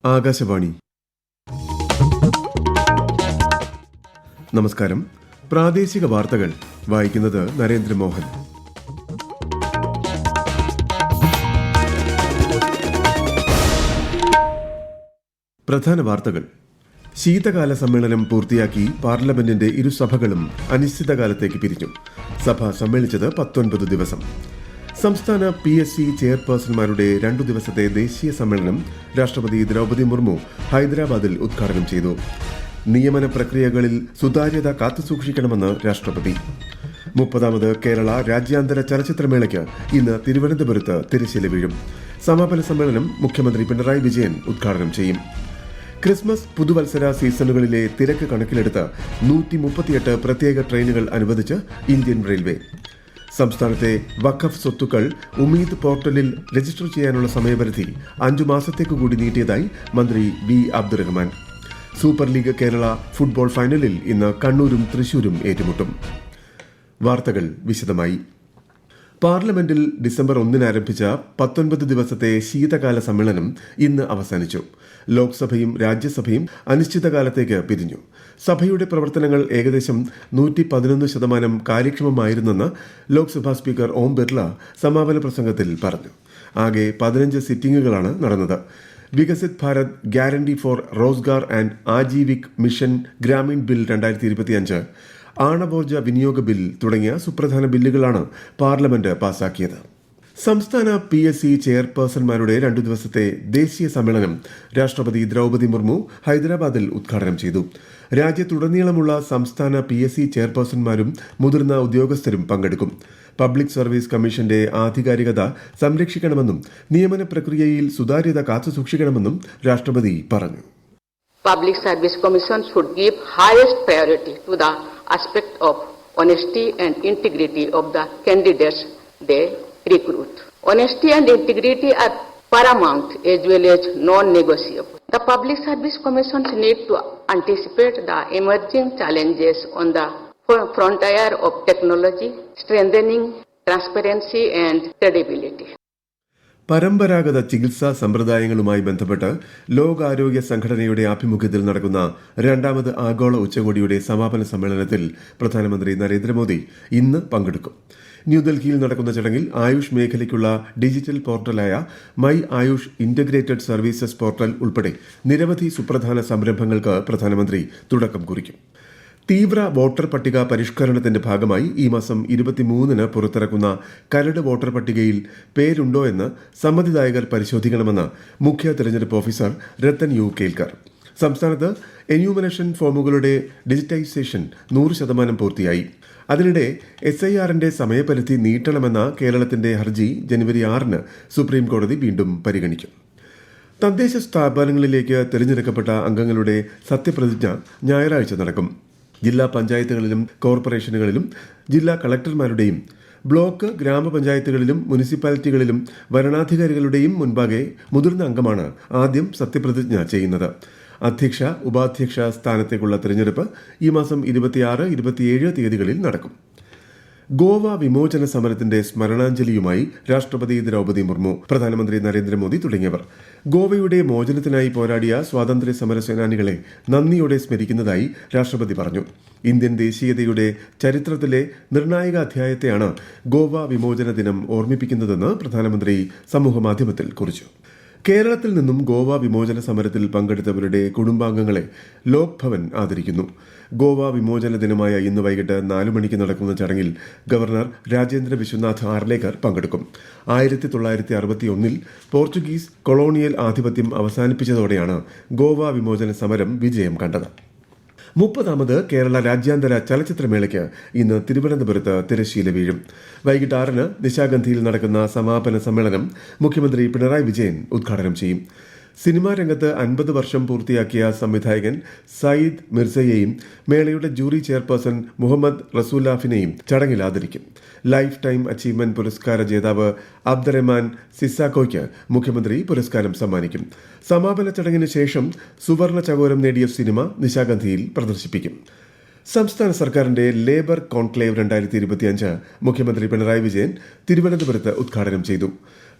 ആകാശവാണി. നമസ്കാരം. പ്രാദേശിക വാർത്തകൾ വായിക്കുന്നത് നരേന്ദ്രമോഹൻ. പ്രധാന വാർത്തകൾ. ശീതകാല സമ്മേളനം പൂർത്തിയാക്കി പാർലമെന്റിന്റെ ഇരുസഭകളും അനിശ്ചിതകാലത്തേക്ക് പിരിഞ്ഞു. സഭ സമ്മേളിച്ചത് 19 ദിവസം. സംസ്ഥാന PSC ചെയർപേഴ്സൺമാരുടെ 2 ദിവസത്തെ ദേശീയ സമ്മേളനം രാഷ്ട്രപതി ദ്രൗപദി മുർമു ഹൈദരാബാദിൽ ഉദ്ഘാടനം ചെയ്തു. നിയമന പ്രക്രിയകളിൽ സുതാര്യത കാത്തുസൂക്ഷിക്കണമെന്ന് രാഷ്ട്രപതി. 30ാമത് കേരള രാജ്യാന്തര ചലച്ചിത്രമേളയ്ക്ക് ഇന്ന് തിരുവനന്തപുരത്ത് തിരശ്ശീല വീഴും. സമാപന സമ്മേളനം മുഖ്യമന്ത്രി പിണറായി വിജയൻ ഉദ്ഘാടനം ചെയ്യും. ക്രിസ്മസ് പുതുവത്സര സീസണുകളിലെ തിരക്ക് കണക്കിലെടുത്ത് 138 പ്രത്യേക ട്രെയിനുകൾ അനുവദിച്ച് ഇന്ത്യൻ റെയിൽവേ. സംസ്ഥാനത്തെ വഖഫ് സ്വത്തുക്കൾ ഉമീദ് പോർട്ടലിൽ രജിസ്റ്റർ ചെയ്യാനുള്ള സമയപരിധി 5 മാസത്തേക്ക് കൂടി നീട്ടിയതായി മന്ത്രി V Abdurahiman. Super league Kerala football ഫൈനലിൽ ഇന്ന് കണ്ണൂരും തൃശൂരും ഏറ്റുമുട്ടും. വാർത്തകൾ വിശദമായി. പാർലമെന്റിൽ ഡിസംബർ 1 ആരംഭിച്ച 19 ദിവസത്തെ ശീതകാല സമ്മേളനം ഇന്ന് അവസാനിച്ചു. ലോക്സഭയും രാജ്യസഭയും അനിശ്ചിതകാലത്തേക്ക് പിരിഞ്ഞു. സഭയുടെ പ്രവർത്തനങ്ങൾ ഏകദേശം 111% കാര്യക്ഷമമായിരുന്നെന്ന് ലോക്സഭാ സ്പീക്കർ ഓം ബിർള സമാപന പ്രസംഗത്തിൽ പറഞ്ഞു. ആകെ 15 സിറ്റിംഗുകളാണ് നടന്നത്. Viksit Bharat guarantee for Rozgar and Aajeevika mission Gramin bill 2025, ആണവോർജ വിനിയോഗ ബിൽ തുടങ്ങിയ സുപ്രധാന ബില്ലുകളാണ് പാർലമെന്റ് പാസാക്കിയത്. സംസ്ഥാന PSC ചെയർപേഴ്സൺമാരുടെ 2 ദിവസത്തെ ദേശീയ സമ്മേളനം രാഷ്ട്രപതി ദ്രൗപദി മുർമു ഹൈദരാബാദിൽ ഉദ്ഘാടനം ചെയ്തു. രാജ്യത്തുടനീളമുള്ള സംസ്ഥാന PSC ചെയർപേഴ്സൺമാരും മുതിർന്ന ഉദ്യോഗസ്ഥരും പങ്കെടുക്കും. പബ്ലിക് സർവീസ് കമ്മീഷന്റെ ആധികാരികത സംരക്ഷിക്കണമെന്നും നിയമന പ്രക്രിയയിൽ സുതാര്യത കാത്തുസൂക്ഷിക്കണമെന്നും രാഷ്ട്രപതി പറഞ്ഞു. Public Service Commission should give highest priority to the aspect of honesty and integrity of the candidates they recruit. Honesty and integrity are paramount as well as non-negotiable. The Public Service Commissions need to anticipate the emerging challenges on the frontier of technology, strengthening transparency and credibility. പരമ്പരാഗത ചികിത്സാ സമ്പ്രദായങ്ങളുമായി ബന്ധപ്പെട്ട് ലോകാരോഗ്യ സംഘടനയുടെ ആഭിമുഖ്യത്തിൽ നടക്കുന്ന 2ാമത് ആഗോള ഉച്ചകോടിയുടെ സമാപന സമ്മേളനത്തിൽ പ്രധാനമന്ത്രി നരേന്ദ്രമോദി ഇന്ന് പങ്കെടുക്കും. ന്യൂഡൽഹിയിൽ നടക്കുന്ന ചടങ്ങിൽ ആയുഷ് മേഖലയ്ക്കുള്ള ഡിജിറ്റൽ പോർട്ടലായ my AYUSH integrated services portal ഉൾപ്പെടെ നിരവധി സുപ്രധാന സംരംഭങ്ങൾക്ക് പ്രധാനമന്ത്രി തുടക്കം കുറിക്കും. തീവ്ര വോട്ടർ പട്ടിക പരിഷ്കരണത്തിന്റെ ഭാഗമായി ഈ മാസം 23-ന് പുറത്തിറക്കുന്ന കരട് വോട്ടർ പട്ടികയിൽ പേരുണ്ടോ എന്ന് സമ്മതിദായകർ പരിശോധിക്കണമെന്ന് മുഖ്യ തെരഞ്ഞെടുപ്പ് ഓഫീസർ രത്തൻ യു കേൽക്കർ. സംസ്ഥാനത്ത് എന്യൂമറേഷൻ ഫോമുകളുടെ ഡിജിറ്റൈസേഷൻ 100% പൂർത്തിയായി. അതിനിടെ SIRന്റെ സമയപരിധി നീട്ടണമെന്ന കേരളത്തിന്റെ ഹർജി ജനുവരി 6-ന് സുപ്രീം കോടതി വീണ്ടും പരിഗണിക്കും. തദ്ദേശ സ്ഥാപനങ്ങളിലേക്ക് തിരഞ്ഞെടുക്കപ്പെട്ട അംഗങ്ങളുടെ സത്യപ്രതിജ്ഞ ഞായറാഴ്ച നടക്കും. ജില്ലാ പഞ്ചായത്തുകളിലും കോർപ്പറേഷനുകളിലും ജില്ലാ കളക്ടർമാരുടെയും ബ്ലോക്ക് ഗ്രാമപഞ്ചായത്തുകളിലും മുനിസിപ്പാലിറ്റികളിലും വരണാധികാരികളുടെയും മുൻപാകെ മുതിർന്ന അംഗമാണ് ആദ്യം സത്യപ്രതിജ്ഞ ചെയ്യുന്നത്. അധ്യക്ഷ ഉപാധ്യക്ഷ സ്ഥാനത്തേക്കുള്ള തിരഞ്ഞെടുപ്പ് ഈ മാസം 26, 27 തീയതികളിൽ നടക്കും. ഗോവ വിമോചന സമരത്തിന്റെ സ്മരണാഞ്ജലിയുമായി രാഷ്ട്രപതി ദ്രൗപദി മുർമു, പ്രധാനമന്ത്രി നരേന്ദ്രമോദി തുടങ്ങിയവർ ഗോവയുടെ മോചനത്തിനായി പോരാടിയ സ്വാതന്ത്ര്യ സമര സേനാനികളെ നന്ദിയോടെ സ്മരിക്കുന്നതായി രാഷ്ട്രപതി പറഞ്ഞു. ഇന്ത്യൻ ദേശീയതയുടെ ചരിത്രത്തിലെ നിർണായക അധ്യായത്തെയാണ് ഗോവ വിമോചന ദിനം ഓർമ്മിപ്പിക്കുന്നതെന്ന് പ്രധാനമന്ത്രി സമൂഹമാധ്യമത്തിൽ കുറിച്ചു. കേരളത്തിൽ നിന്നും ഗോവ വിമോചന സമരത്തിൽ പങ്കെടുത്തവരുടെ കുടുംബാംഗങ്ങളെ ലോക് ഭവൻ ആദരിക്കുന്നു. ഗോവ വിമോചന ദിനമായ ഇന്ന് വൈകിട്ട് 4 മണിക്ക് നടക്കുന്ന ചടങ്ങിൽ ഗവർണർ രാജേന്ദ്ര വിശ്വനാഥ് ആർലേക്കർ പങ്കെടുക്കും. 1961-ൽ പോർച്ചുഗീസ് കൊളോണിയൽ ആധിപത്യം അവസാനിപ്പിച്ചതോടെയാണ് ഗോവ വിമോചന സമരം വിജയം കണ്ടത്. 30ാമത് കേരള രാജ്യാന്തര ചലച്ചിത്രമേളയ്ക്ക് ഇന്ന് തിരുവനന്തപുരത്ത് തിരശ്ശീല വീഴും. വൈകിട്ട് 6-ന് നിശാഗന്ധിയിൽ നടക്കുന്ന സമാപന സമ്മേളനം മുഖ്യമന്ത്രി പിണറായി വിജയൻ ഉദ്ഘാടനം ചെയ്യും. സിനിമാ രംഗത്ത് 50 വർഷം പൂർത്തിയാക്കിയ സംവിധായകൻ സയ്യിദ് മിർസയെയും മേളയുടെ ജൂറി ചെയർപേഴ്സൺ മുഹമ്മദ് റസൂലാഫിനെയും ചടങ്ങിൽ ആദരിക്കും. ലൈഫ് ടൈം അച്ചീവ്മെന്റ് പുരസ്കാര ജേതാവ് അബ്ദുറഹ്മാൻ സിസാക്കോയ്ക്ക് മുഖ്യമന്ത്രി പുരസ്കാരം സമ്മാനിക്കും. സമാപന ചടങ്ങിന് ശേഷം സുവർണ ചകോരം നേടിയ സിനിമ നിശാഗന്ധിയിൽ പ്രദർശിപ്പിക്കും. സംസ്ഥാന സർക്കാരിന്റെ ലേബർ കോൺക്ലേവ് 2025 മുഖ്യമന്ത്രി പിണറായി വിജയൻ തിരുവനന്തപുരത്ത് ഉദ്ഘാടനം ചെയ്തു.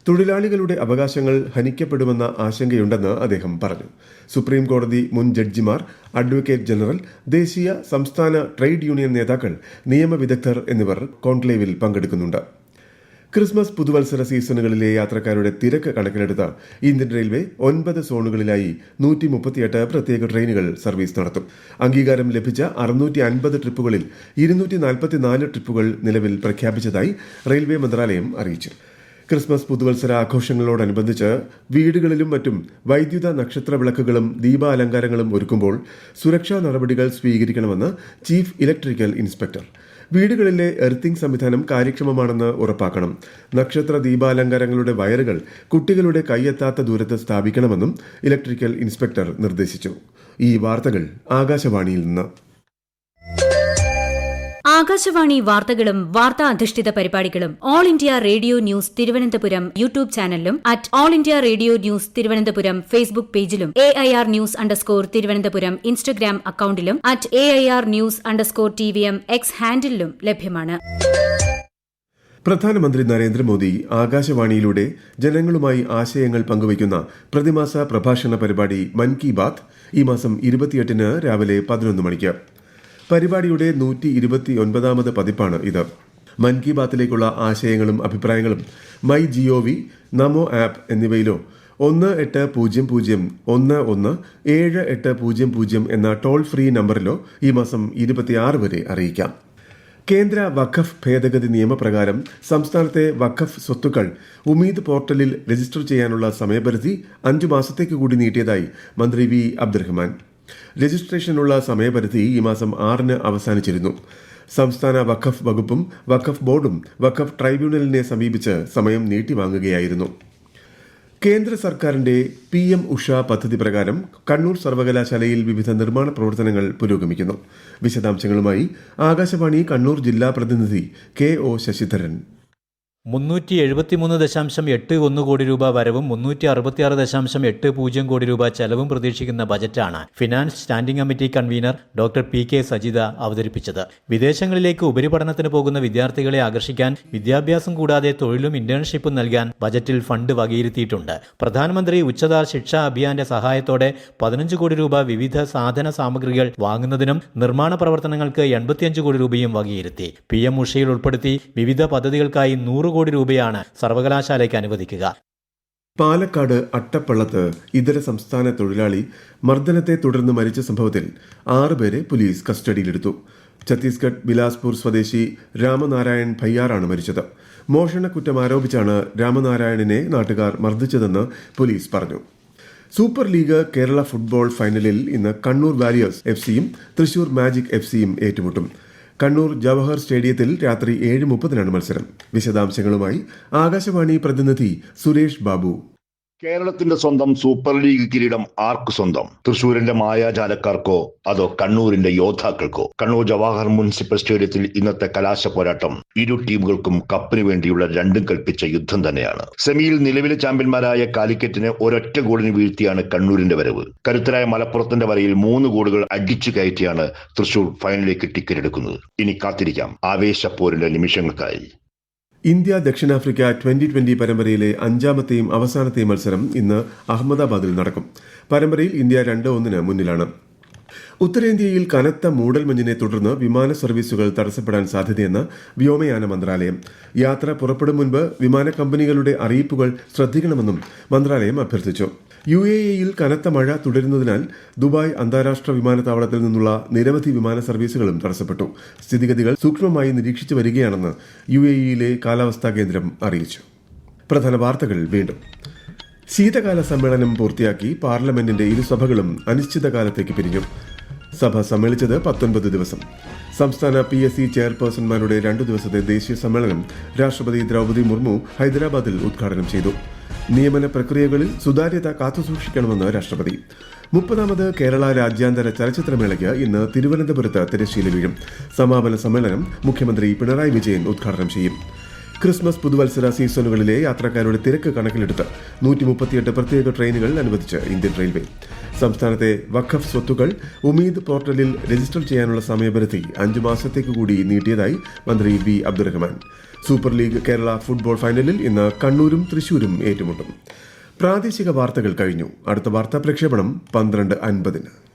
തൊഴിലാളികളുടെ അവകാശങ്ങൾ ഹനിക്കപ്പെടുമെന്ന ആശങ്കയുണ്ടെന്ന് അദ്ദേഹം പറഞ്ഞു. സുപ്രീം കോടതി മുൻ ജഡ്ജിമാർ, അഡ്വക്കേറ്റ് ജനറൽ, ദേശീയ സംസ്ഥാന ട്രേഡ് യൂണിയൻ നേതാക്കൾ, നിയമവിദഗ്ധർ എന്നിവർ കോൺക്ലേവിൽ പങ്കെടുക്കുന്നുണ്ട്. ക്രിസ്മസ് പുതുവത്സര സീസണുകളിലെ യാത്രക്കാരുടെ തിരക്ക് കണക്കിലെടുത്ത് ഇന്ത്യൻ റെയിൽവേ 9 സോണുകളിലായി 138 പ്രത്യേക ട്രെയിനുകൾ സർവീസ് നടത്തും. അംഗീകാരം ലഭിച്ച 650 ട്രിപ്പുകളിൽ 244 ട്രിപ്പുകൾ നിലവിൽ പ്രഖ്യാപിച്ചതായി റെയിൽവേ മന്ത്രാലയം അറിയിച്ചു. ക്രിസ്മസ് പുതുവത്സര ആഘോഷങ്ങളോടനുബന്ധിച്ച് വീടുകളിലും മറ്റും വൈദ്യുത നക്ഷത്ര വിളക്കുകളും ദീപാലങ്കാരങ്ങളും ഒരുക്കുമ്പോൾ സുരക്ഷാ നടപടികൾ സ്വീകരിക്കണമെന്ന് ചീഫ് ഇലക്ട്രിക്കൽ ഇൻസ്പെക്ടർ. വീടുകളിലെ എർത്തിംഗ് സംവിധാനം കാര്യക്ഷമമാണെന്ന് ഉറപ്പാക്കണം. നക്ഷത്ര ദീപാലങ്കാരങ്ങളുടെ വയറുകൾ കുട്ടികളുടെ കൈയെത്താത്ത ദൂരത്ത് സ്ഥാപിക്കണമെന്നും ഇലക്ട്രിക്കൽ ഇൻസ്പെക്ടർ നിർദ്ദേശിച്ചു. ഈ വാർത്തകൾ ആകാശവാണിയിൽ നിന്ന്. ആകാശവാണി വാർത്തകളും വാർത്താ അധിഷ്ഠിത പരിപാടികളും all India radio news Thiruvananthapuram YouTube ചാനലിലും @all India radio news Thiruvananthapuram Facebook പേജിലും AIR ന്യൂസ് _തിരുവനന്തപുരം ഇൻസ്റ്റഗ്രാം അക്കൌണ്ടിലും @AIR ന്യൂസ് _TVM X ഹാൻഡിലും ലഭ്യമാണ്. പ്രധാനമന്ത്രി നരേന്ദ്രമോദി ആകാശവാണിയിലൂടെ ജനങ്ങളുമായി ആശയങ്ങൾ പങ്കുവയ്ക്കുന്ന പ്രതിമാസ പ്രഭാഷണ പരിപാടി മൻ കി ബാത്ത് ഈ മാസം 28-ന് രാവിലെ 11 മണിക്ക്. പരിപാടിയുടെ 129ാമത് പതിപ്പാണ് ഇത്. മൻ കി ബാത്തിലേക്കുള്ള ആശയങ്ങളും അഭിപ്രായങ്ങളും മൈ GOV, നമോ ആപ്പ് എന്നിവയിലോ 1800117800 എന്ന ടോൾ ഫ്രീ നമ്പറിലോ ഈ മാസം 26 വരെ അറിയിക്കാം. കേന്ദ്ര വഖഫ് ഭേദഗതി നിയമപ്രകാരം സംസ്ഥാനത്തെ വഖഫ് സ്വത്തുക്കൾ ഉമീദ് പോർട്ടലിൽ രജിസ്റ്റർ ചെയ്യാനുള്ള സമയപരിധി 5 മാസത്തേക്ക് കൂടി നീട്ടിയതായി മന്ത്രി വി അബ്ദുറഹ്മാൻ. രജിസ്ട്രേഷനുള്ള സമയപരിധി ഈ മാസം 6-ന് അവസാനിച്ചിരുന്നു. സംസ്ഥാന വഖഫ് വകുപ്പും വഖഫ് ബോർഡും വഖഫ് ട്രൈബ്യൂണലിനെ സമീപിച്ച് സമയം നീട്ടിവാങ്ങുകയായിരുന്നു. കേന്ദ്ര സർക്കാരിന്റെ PM ഉഷ പദ്ധതി പ്രകാരം കണ്ണൂർ സർവകലാശാലയിൽ വിവിധ നിർമ്മാണ പ്രവർത്തനങ്ങൾ പുരോഗമിക്കുന്നു. വിശദാംശങ്ങളുമായി ആകാശവാണി കണ്ണൂർ ജില്ലാ പ്രതിനിധി KO ശശിധരൻ. 373.81 കോടി രൂപ വരവും 366.80 കോടി രൂപ ചെലവും പ്രതീക്ഷിക്കുന്ന ബജറ്റാണ് finance standing committee convener doctor PK Sajitha അവതരിപ്പിച്ചത്. വിദേശങ്ങളിലേക്ക് ഉപരിപഠനത്തിന് പോകുന്ന വിദ്യാർത്ഥികളെ ആകർഷിക്കാൻ വിദ്യാഭ്യാസം കൂടാതെ തൊഴിലും ഇന്റേൺഷിപ്പും നൽകാൻ ബജറ്റിൽ ഫണ്ട് വകയിരുത്തിയിട്ടുണ്ട്. പ്രധാനമന്ത്രി ഉച്ചതാ ശിക്ഷാ അഭിയാന്റെ സഹായത്തോടെ 15 കോടി രൂപ വിവിധ സാധന സാമഗ്രികൾ വാങ്ങുന്നതിനും നിർമ്മാണ പ്രവർത്തനങ്ങൾക്ക് 85 കോടി രൂപയും വകയിരുത്തി. PM ഉഷയിൽ ഉൾപ്പെടുത്തി വിവിധ പദ്ധതികൾക്കായി 100 കോടി രൂപയാണ് സർവകലാശാലയ്ക്ക് അനുവദിക്കുക. പാലക്കാട് അട്ടപ്പള്ളത്ത് ഇതര സംസ്ഥാന തൊഴിലാളി മർദ്ദനത്തെ തുടർന്ന് മരിച്ച സംഭവത്തിൽ 6 പേരെ പോലീസ് കസ്റ്റഡിയിലെടുത്തു. ഛത്തീസ്ഗഡ് ബിലാസ്പൂർ സ്വദേശി രാമനാരായൺ ഭയ്യാറാണ് മരിച്ചത്. മോഷണക്കുറ്റം ആരോപിച്ചാണ് രാമനാരായണനെ നാട്ടുകാർ മർദ്ദിച്ചതെന്ന് പോലീസ് പറഞ്ഞു. സൂപ്പർ ലീഗ് കേരള ഫുട്ബോൾ ഫൈനലിൽ ഇന്ന് കണ്ണൂർ വാരിയേഴ്സ് FCയും തൃശൂർ മാജിക് FCയും ഏറ്റുമുട്ടും. കണ്ണൂർ ജവഹർ സ്റ്റേഡിയത്തിൽ രാത്രി 7:30-നാണ് മത്സരം. വിശദാംശങ്ങളുമായി ആകാശവാണി പ്രതിനിധി സുരേഷ് ബാബു. കേരളത്തിന്റെ സ്വന്തം സൂപ്പർ ലീഗ് കിരീടം ആർക്ക് സ്വന്തം? തൃശൂരിന്റെ മായാജാലക്കാർക്കോ അതോ കണ്ണൂരിന്റെ യോദ്ധാക്കൾക്കോ? കണ്ണൂർ ജവഹർ മുനിസിപ്പൽ സ്റ്റേഡിയത്തിൽ ഇന്നത്തെ കലാശ പോരാട്ടം ഇരു ടീമുകൾക്കും കപ്പിന് വേണ്ടിയുള്ള രണ്ടും കൽപ്പിച്ച യുദ്ധം തന്നെയാണ്. സെമിയിൽ നിലവിലെ ചാമ്പ്യന്മാരായ കാലിക്കറ്റിനെ ഒരൊറ്റ ഗോളിന് വീഴ്ത്തിയാണ് കണ്ണൂരിന്റെ വരവ്. കരുത്തരായ മലപ്പുറത്തിന്റെ വരയിൽ 3 ഗോളുകൾ അടിച്ചു കയറ്റിയാണ് തൃശൂർ ഫൈനലിലേക്ക് ടിക്കറ്റ് എടുക്കുന്നത്. ഇനി കാത്തിരിക്കാം ആവേശപ്പോരിന്റെ നിമിഷങ്ങൾക്കായി. ഇന്ത്യ ദക്ഷിണാഫ്രിക്ക 2020 പരമ്പരയിലെ 5ാമത്തെയും അവസാനത്തെയും മത്സരം ഇന്ന് അഹമ്മദാബാദിൽ നടക്കും. പരമ്പരയിൽ ഇന്ത്യ 2-1 മുന്നിലാണ്. ഉത്തരേന്ത്യയിൽ കനത്ത മൂടൽമഞ്ഞിനെ തുടർന്ന് വിമാന സർവീസുകൾ തടസ്സപ്പെടാൻ സാധ്യതയെന്ന് വ്യോമയാന മന്ത്രാലയം. യാത്ര പുറപ്പെടും മുൻപ് വിമാന കമ്പനികളുടെ അറിയിപ്പുകൾ ശ്രദ്ധിക്കണമെന്നും മന്ത്രാലയം അഭ്യർത്ഥിച്ചു. UAEയിൽ കനത്ത മഴ തുടരുന്നതിനാൽ ദുബായ് അന്താരാഷ്ട്ര വിമാനത്താവളത്തിൽ നിന്നുള്ള നിരവധി വിമാന സർവീസുകളും തടസ്സപ്പെട്ടു. സ്ഥിതിഗതികൾ സൂക്ഷ്മമായി നിരീക്ഷിച്ചു വരികയാണെന്ന് UAEയിലെ കാലാവസ്ഥാ കേന്ദ്രം അറിയിച്ചു. പ്രധാന വാർത്തകൾ വീണ്ടും. ശീതകാല സമ്മേളനം പൂർത്തിയാക്കി പാർലമെന്റിന്റെ ഇരുസഭകളും അനിശ്ചിതകാലത്തേക്ക് പിരിഞ്ഞു. സഭ സമ്മേളിച്ചത് 19 ദിവസം. സംസ്ഥാന PSC ചെയർപേഴ്സൺമാരുടെ 2 ദിവസത്തെ ദേശീയ സമ്മേളനം രാഷ്ട്രപതി ദ്രൗപദി മുർമു ഹൈദരാബാദിൽ ഉദ്ഘാടനം ചെയ്തു. നിയമന പ്രക്രിയകളിൽ സുതാര്യത കാത്തുസൂക്ഷിക്കണമെന്ന് രാഷ്ട്രപതി. 30ാമത് കേരള രാജ്യാന്തര ചലച്ചിത്രമേളയ്ക്ക് ഇന്ന് തിരുവനന്തപുരത്ത് തിരശ്ശീല വീഴും. സമാപന സമ്മേളനം മുഖ്യമന്ത്രി പിണറായി വിജയൻ ഉദ്ഘാടനം ചെയ്യും. ക്രിസ്മസ് പുതുവത്സര സീസണുകളിലെ യാത്രക്കാരുടെ തിരക്ക് കണക്കിലെടുത്ത് 138 പ്രത്യേക ട്രെയിനുകൾ അനുവദിച്ച് ഇന്ത്യൻ റെയിൽവേ. സംസ്ഥാനത്തെ വഖഫ് സ്വത്തുക്കൾ ഉമീദ് പോർട്ടലിൽ രജിസ്റ്റർ ചെയ്യാനുള്ള സമയപരിധി 5 മാസത്തേക്ക് കൂടി നീട്ടിയതായി മന്ത്രി V Abdurahiman. Super league Kerala football ഫൈനലിൽ ഇന്ന് കണ്ണൂരും തൃശൂരും ഏറ്റുമുട്ടും. പ്രാദേശിക വാർത്തകൾ കഴിഞ്ഞു. അടുത്ത വാർത്താ പ്രക്ഷേപണം 12:50.